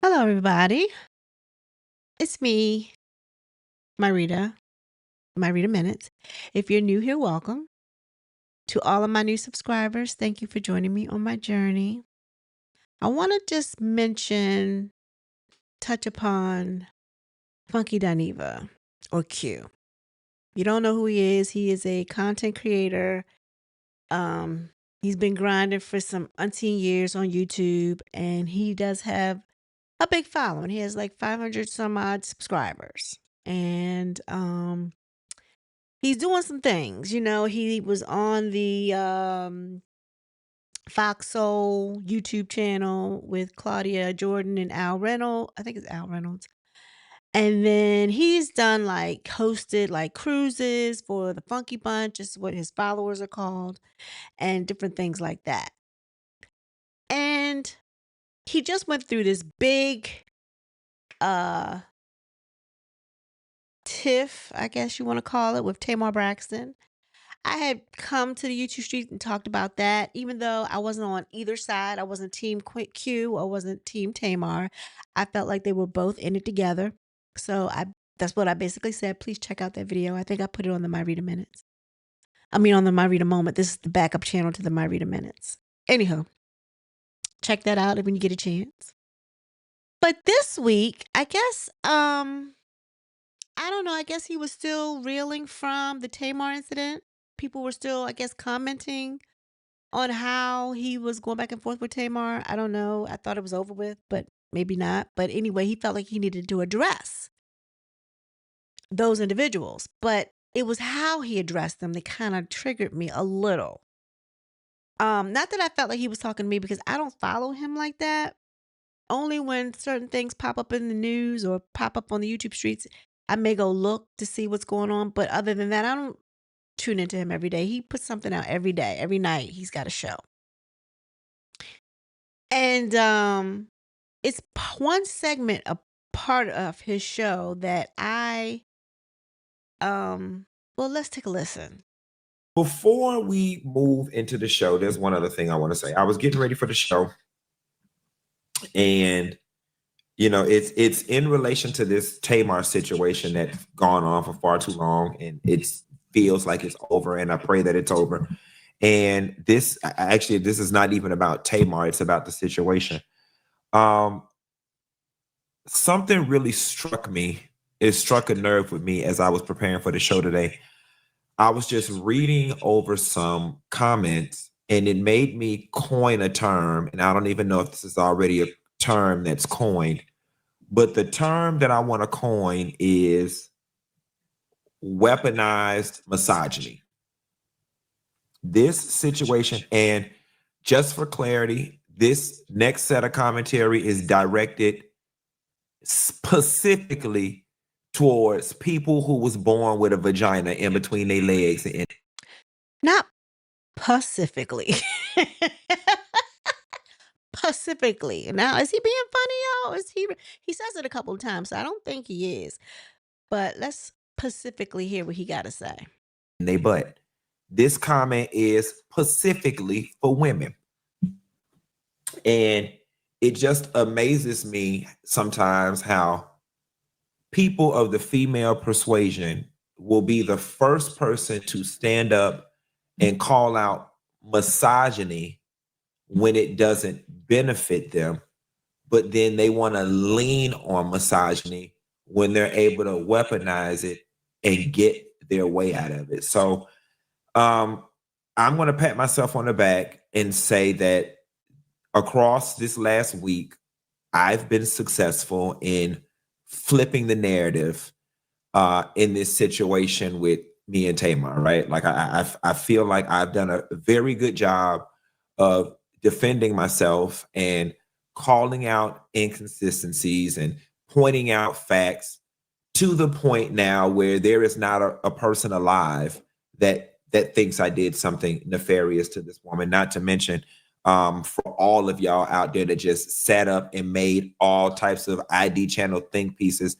Hello, everybody. It's me, My Rita Minutes. If you're new here, welcome. To all of my new subscribers, thank you for joining me on my journey. I want to just touch upon Funky Dineva, or Q. You don't know who he is a content creator. Um, he's been grinding for some umpteen years on YouTube, and he does have a big following. He has like 500 some odd subscribers. And he's doing some things. He was on the Fox Soul YouTube channel with Claudia Jordan and Al Reynolds. I think it's Al Reynolds. And then he's done like hosted like cruises for the Funky Bunch, is what his followers are called, and different things like that. And he just went through this big uh tiff, I guess you want to call it, with Tamar Braxton. I had come to the YouTube street and talked about that, even though I wasn't on either side. I wasn't team Q. I wasn't team Tamar. I felt like they were both in it together. So that's what I basically said. Please check out that video. I think I put it on the My Rita Minutes. I mean, on the My Rita Moment. This is the backup channel to the My Rita Minutes. Anyhow, check that out when you get a chance. But this week, I guess, I don't know. I guess he was still reeling from the Tamar incident. People were still, I guess, commenting on how he was going back and forth with Tamar. I don't know. I thought it was over with, but maybe not. But anyway, he felt like he needed to address those individuals. But it was how he addressed them that kind of triggered me a little. Not that I felt like he was talking to me, because I don't follow him like that. Only when certain things pop up in the news or pop up on the YouTube streets, I may go look to see what's going on. But other than that, I don't tune into him every day. He puts something out every day, every night. He's got a show. And it's one segment, a part of his show that well, let's take a listen. Before we move into the show, there's one other thing I want to say. I was getting ready for the show, and it's in relation to this Tamar situation that's gone on for far too long, and it feels like it's over, and I pray that it's over. And this is not even about Tamar, it's about the situation. Something really struck me. It struck a nerve with me as I was preparing for the show today. I was just reading over some comments, and it made me coin a term, and I don't even know if this is already a term that's coined, but the term that I want to coin is weaponized misogyny. This situation, and just for clarity, this next set of commentary is directed specifically towards people who was born with a vagina in between their legs. And Not pacifically. Pacifically. Now, is he being funny, y'all? He says it a couple of times, so I don't think he is. But let's specifically hear what he got to say. they butt. This comment is specifically for women. And it just amazes me sometimes how people of the female persuasion will be the first person to stand up and call out misogyny when it doesn't benefit them, but then they want to lean on misogyny when they're able to weaponize it and get their way out of it. So I'm going to pat myself on the back and say that across this last week, I've been successful in flipping the narrative in this situation with me and Tamar, right? Like I feel like I've done a very good job of defending myself and calling out inconsistencies and pointing out facts to the point now where there is not a person alive that thinks I did something nefarious to this woman. Not to mention for all of y'all out there that just sat up and made all types of ID channel think pieces.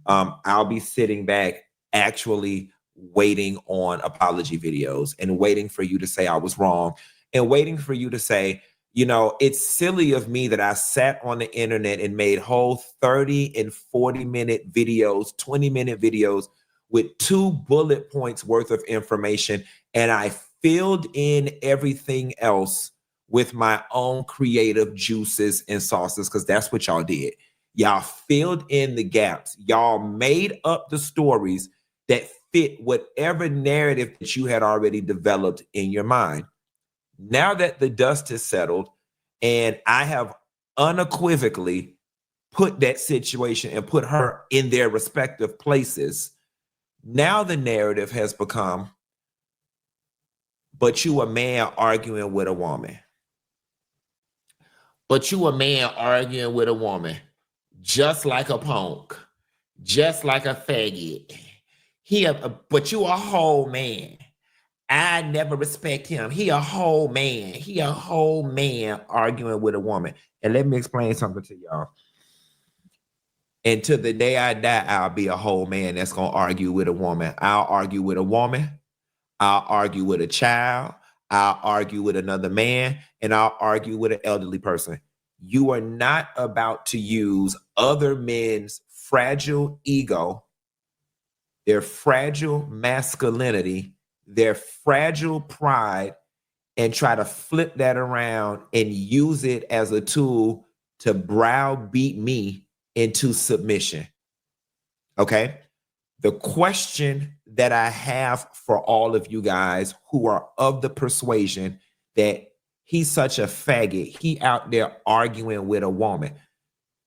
I'll be sitting back actually waiting on apology videos and waiting for you to say I was wrong and waiting for you to say, it's silly of me that I sat on the internet and made whole 30 and 40-minute videos, 20-minute videos with 2 bullet points worth of information. And I filled in everything else with my own creative juices and sauces, because that's what y'all did. Y'all filled in the gaps. Y'all made up the stories that fit whatever narrative that you had already developed in your mind. Now that the dust has settled and I have unequivocally put that situation and put her in their respective places, now the narrative has become, but you a man arguing with a woman. But you a man arguing with a woman, just like a punk, just like a faggot. But you a whole man. I never respect him. He a whole man. He a whole man arguing with a woman. And let me explain something to y'all. Until the day I die, I'll be a whole man that's going to argue with a woman. I'll argue with a woman. I'll argue with a child. I'll argue with another man. And I'll argue with an elderly person. You are not about to use other men's fragile ego, their fragile masculinity, their fragile pride, and try to flip that around and use it as a tool to browbeat me into submission. Okay? The question that I have for all of you guys who are of the persuasion that he's such a faggot, he out there arguing with a woman.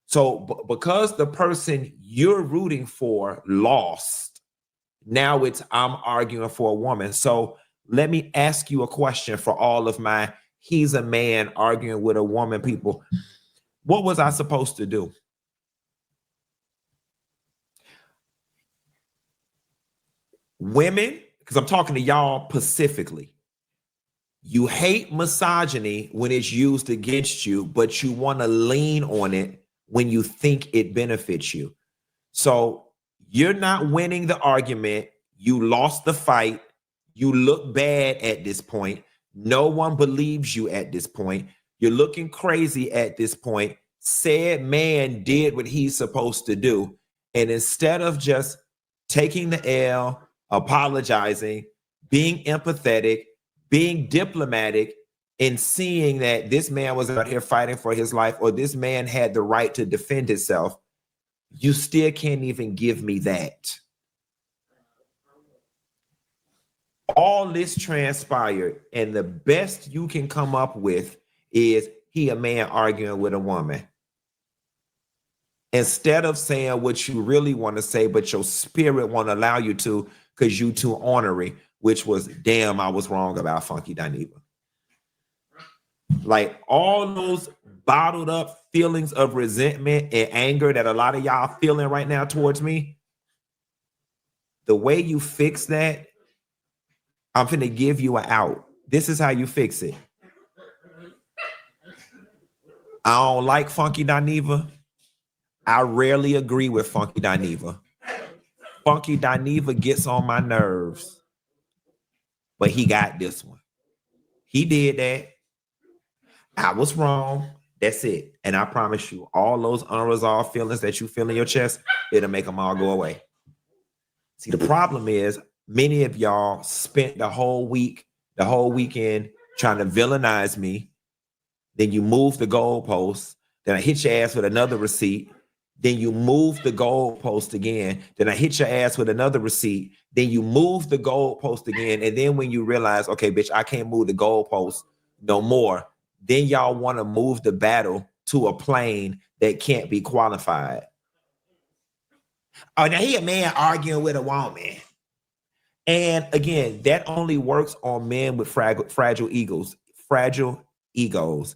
So because the person you're rooting for lost, now it's I'm arguing for a woman. So let me ask you a question for all of my he's a man arguing with a woman people. What was I supposed to do? Women, because I'm talking to y'all specifically. You hate misogyny when it's used against you, but you want to lean on it when you think it benefits you. So you're not winning the argument. You lost the fight. You look bad at this point. No one believes you at this point. You're looking crazy at this point. Said man did what he's supposed to do. And instead of just taking the L, apologizing, being empathetic, being diplomatic, and seeing that this man was out here fighting for his life, or this man had the right to defend himself, you still can't even give me that. All this transpired, and the best you can come up with is he a man arguing with a woman. Instead of saying what you really want to say, but your spirit won't allow you to because you too ornery, which was, damn, I was wrong about Funky Dineva. Like all those bottled up feelings of resentment and anger that a lot of y'all feeling right now towards me, the way you fix that, I'm finna give you an out. This is how you fix it. I don't like Funky Dineva. I rarely agree with Funky Dineva. Funky Dineva gets on my nerves, but he got this one. He did that. I was wrong. That's it. And I promise you, all those unresolved feelings that you feel in your chest, it'll make them all go away. See, the problem is many of y'all spent the whole weekend trying to villainize me. Then you move the goalpost. Then I hit your ass with another receipt. Then you move the goalpost again. Then I hit your ass with another receipt. Then you move the goalpost again. And then when you realize, okay, bitch, I can't move the goalpost no more, then y'all want to move the battle to a plane that can't be qualified. Oh, now he a man arguing with a woman. And again, that only works on men with fragile egos. Fragile egos.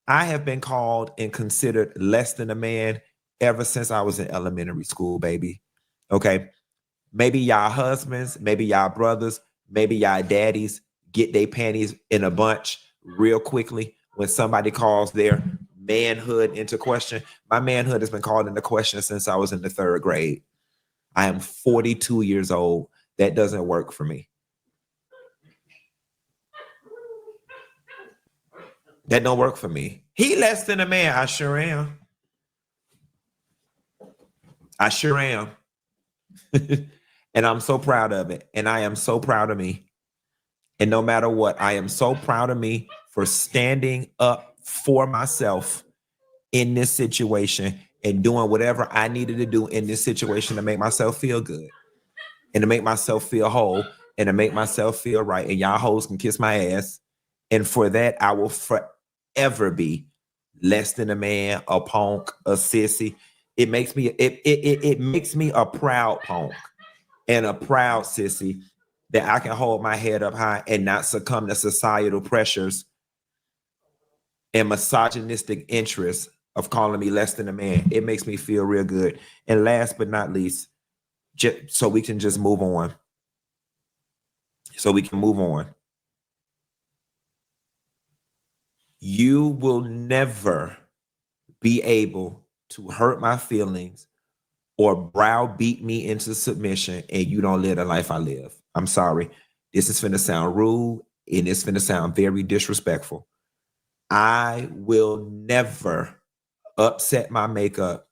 I have been called and considered less than a man ever since I was in elementary school, baby. Okay. Maybe y'all husbands, maybe y'all brothers, maybe y'all daddies get their panties in a bunch real quickly when somebody calls their manhood into question. My manhood has been called into question since I was in the 3rd grade. I am 42 years old. That doesn't work for me. That don't work for me. He less than a man. I sure am. I sure am. And I'm so proud of it. And I am so proud of me. And no matter what, I am so proud of me for standing up for myself in this situation and doing whatever I needed to do in this situation to make myself feel good and to make myself feel whole and to make myself feel right. And y'all hoes can kiss my ass. And for that, I will forever be less than a man, a punk, a sissy. It makes me a proud punk and a proud sissy that I can hold my head up high and not succumb to societal pressures and misogynistic interests of calling me less than a man. It makes me feel real good. And last but not least, so we can just move on. So we can move on. You will never be able to hurt my feelings or browbeat me into submission, and you don't live the life I live. I'm sorry. This is finna sound rude and it's finna sound very disrespectful. I will never upset my makeup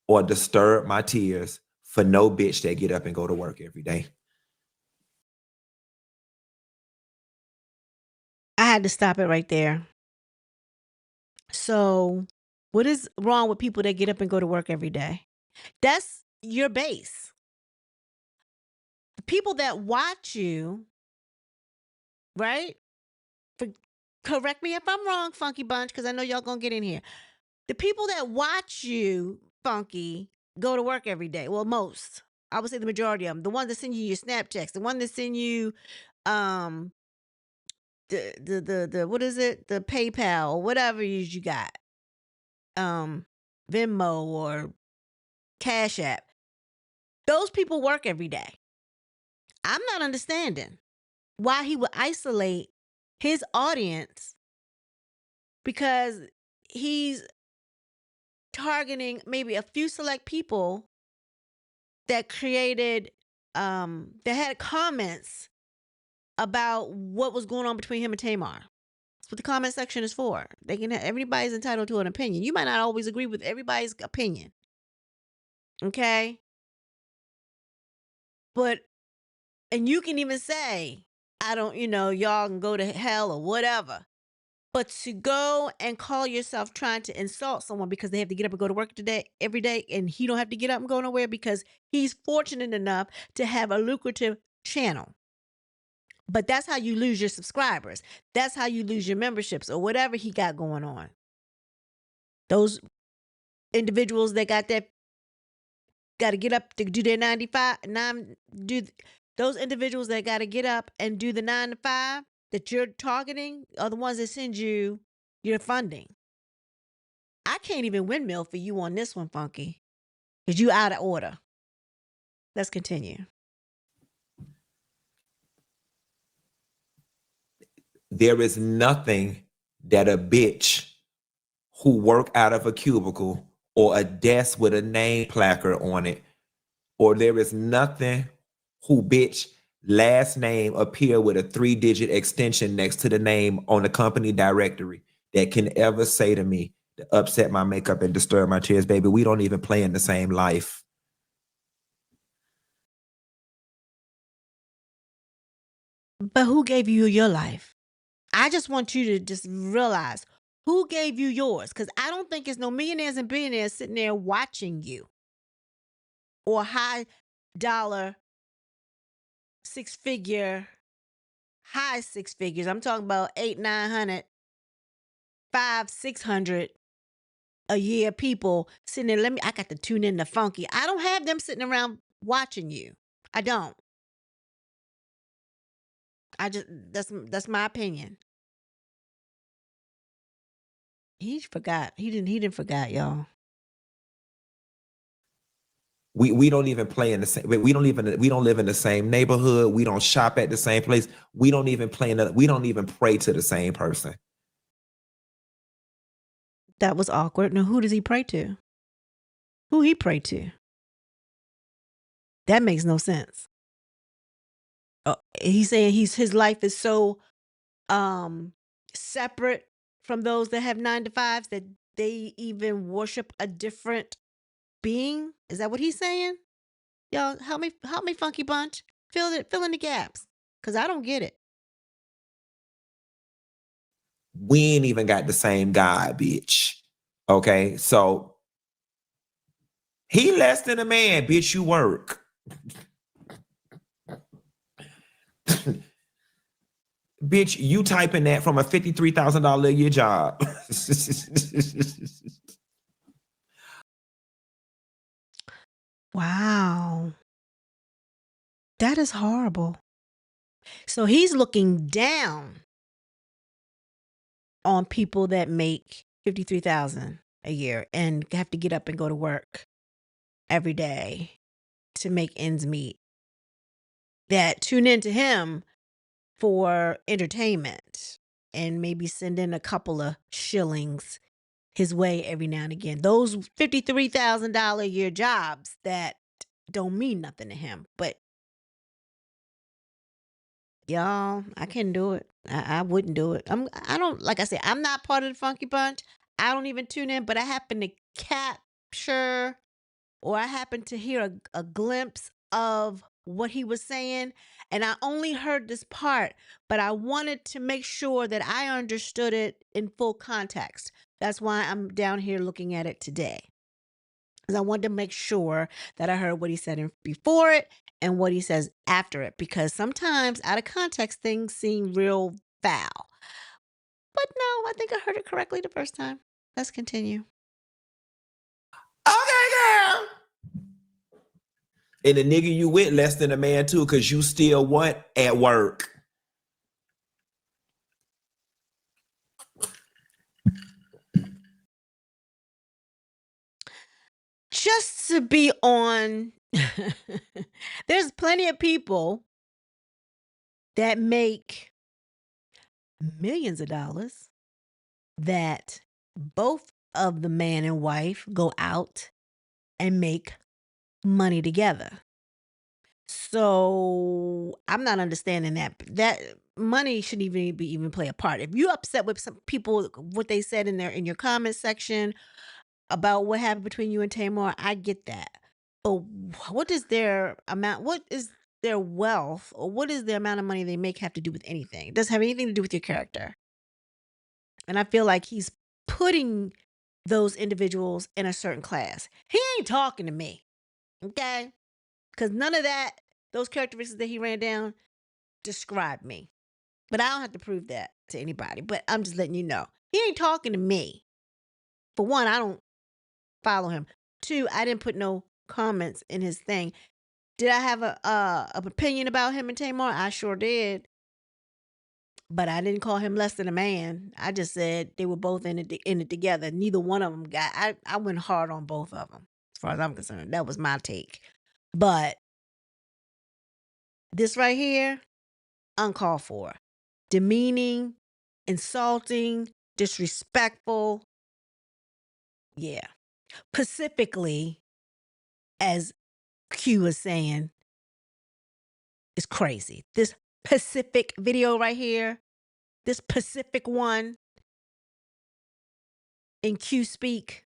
or disturb my tears for no bitch that get up and go to work every day. I had to stop it right there. So, what is wrong with people that get up and go to work every day? That's your base. The people that watch you, right? For, correct me if I'm wrong, Funky Bunch, because I know y'all gonna get in here. The people that watch you, Funky, go to work every day. Well, most. I would say the majority of them. The ones that send you your Snapchats, the one that send you um the what is it? The PayPal or whatever you got. Venmo or Cash App. Those people work every day. I'm not understanding why he would isolate his audience because he's targeting maybe a few select people that created that had comments about what was going on between him and Tamar. That's what the comment section is for. They can everybody's entitled to an opinion. You might not always agree with everybody's opinion. Okay? But and you can even say, I don't, y'all can go to hell or whatever. But to go and call yourself trying to insult someone because they have to get up and go to work today every day and he don't have to get up and go nowhere because he's fortunate enough to have a lucrative channel. But that's how you lose your subscribers. That's how you lose your memberships or whatever he got going on. Those individuals that got to get up to do their 95 9 do those individuals that got to get up and do the 9 to 5 that you're targeting are the ones that send you your funding. I can't even windmill for you on this one, Funky, because you out of order. Let's continue. There is nothing that a bitch who work out of a cubicle or a desk with a name placard on it, or there is nothing who bitch last name appear with a 3-digit extension next to the name on the company directory that can ever say to me to upset my makeup and disturb my tears. Baby, we don't even play in the same life. But who gave you your life? I just want you to just realize who gave you yours, because I don't think it's no millionaires and billionaires sitting there watching you or high dollar, six figure, high six figures. I'm talking about 8, 900, 5, 600 a year people sitting there. I got to tune in to Funky. I don't have them sitting around watching you. I don't. I just that's my opinion. He forgot. He didn't forgot, y'all. We don't even play in the same. We don't live in the same neighborhood. We don't shop at the same place. We don't even we don't even pray to the same person. That was awkward. Now who does he pray to? Who he pray to? That makes no sense. He's saying his life is so separate from those that have 9 to 5s that they even worship a different being? Is that what he's saying? Y'all help me, Funky Bunch. Fill in the gaps. Cause I don't get it. We ain't even got the same guy, bitch. Okay, so he less than a man, bitch. You work. Bitch, you typing that from a $53,000 a year job. Wow. That is horrible. So he's looking down on people that make 53,000 a year and have to get up and go to work every day to make ends meet. That tune into him for entertainment and maybe send in a couple of shillings his way every now and again. Those $53,000 a year jobs that don't mean nothing to him. But y'all, I can't do it. I wouldn't do it. I don't, like I said, I'm not part of the Funky Bunch. I don't even tune in, but I happen to capture, or I happen to hear a glimpse of what he was saying. And I only heard this part, but I wanted to make sure that I understood it in full context. That's why I'm down here looking at it today. Because I wanted to make sure that I heard what he said before it and what he says after it. Because sometimes out of context, things seem real foul. But no, I think I heard it correctly the first time. Let's continue. Okay, girl. And the nigga you with less than a man too, because you still what? At work. Just to be on, there's plenty of people that make millions of dollars that both of the man and wife go out and make money together. So I'm not understanding that money shouldn't even play a part. If you upset with some people, what they said in your comment section about what happened between you and Tamar, I get that. But what is their amount? What is their wealth, or what is the amount of money they make have to do with anything? It doesn't have anything to do with your character. And I feel like he's putting those individuals in a certain class. He ain't talking to me, okay? Because none of those characteristics that he ran down describe me. But I don't have to prove that to anybody. But I'm just letting you know. He ain't talking to me. For one, I don't follow him. Two, I didn't put no comments in his thing. Did I have an opinion about him and Tamar? I sure did. But I didn't call him less than a man. I just said they were both in it together. Neither one of them got. I went hard on both of them, as far as I'm concerned. That was my take. But this right here, uncalled for, demeaning, insulting, disrespectful. Yeah, specifically, as Q was saying, is crazy. This Pacific video right here, this Pacific one in Q speak.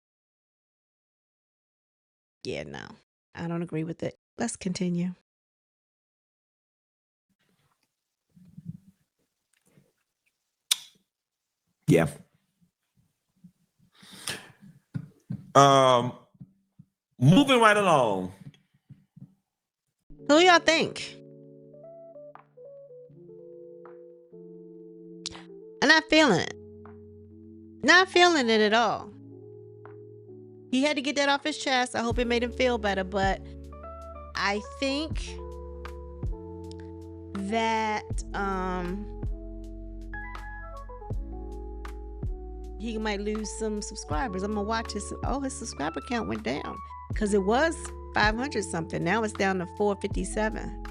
Yeah, no, I don't agree with it. Let's continue. Yeah. Moving right along. Who y'all think? I'm not feeling it. Not feeling it at all. He had to get that off his chest. I hope it made him feel better, but I think that he might lose some subscribers. I'm gonna watch his subscriber count went down because it was 500 something. Now it's down to 457.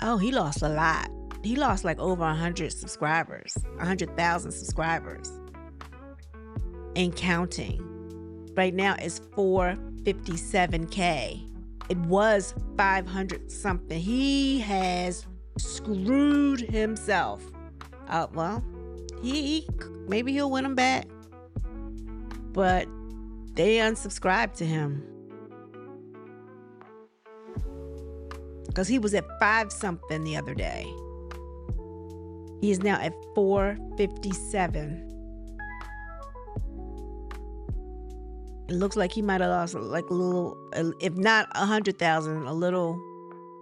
Oh, he lost a lot. He lost like over 100 subscribers, 100,000 subscribers and counting. Right now it's 457K. It was 500 something. He has screwed himself. Well, maybe he'll win them back, but they unsubscribed to him because he was at 5 something the other day. He is now at 457. It looks like he might have lost like a little, if not 100,000, a little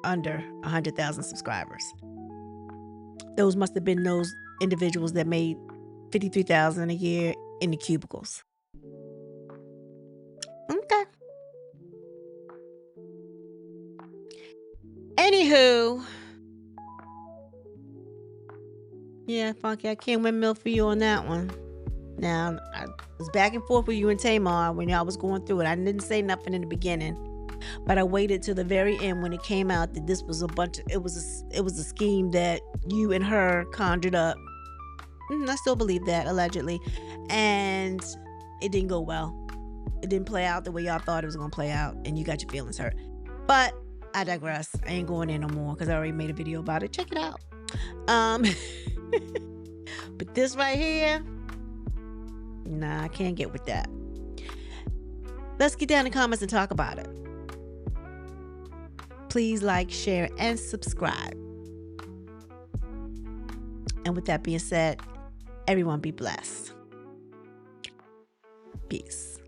under 100,000 subscribers. Those must have been those individuals that made 53,000 a year in the cubicles. Okay. Anywho, yeah, Funky, I can't windmill for you on that one. Now, I was back and forth with you and Tamar when y'all was going through it. I didn't say nothing in the beginning, but I waited till the very end when it came out that this was it was a scheme that you and her conjured up. I still believe that, allegedly, and it didn't go well. It didn't play out the way y'all thought it was gonna play out, and you got your feelings hurt. But I digress. I ain't going in no more because I already made a video about it. Check it out. But this right here, nah, I can't get with that. Let's get down in the comments and talk about it. Please like, share, and subscribe. And with that being said, everyone be blessed. Peace.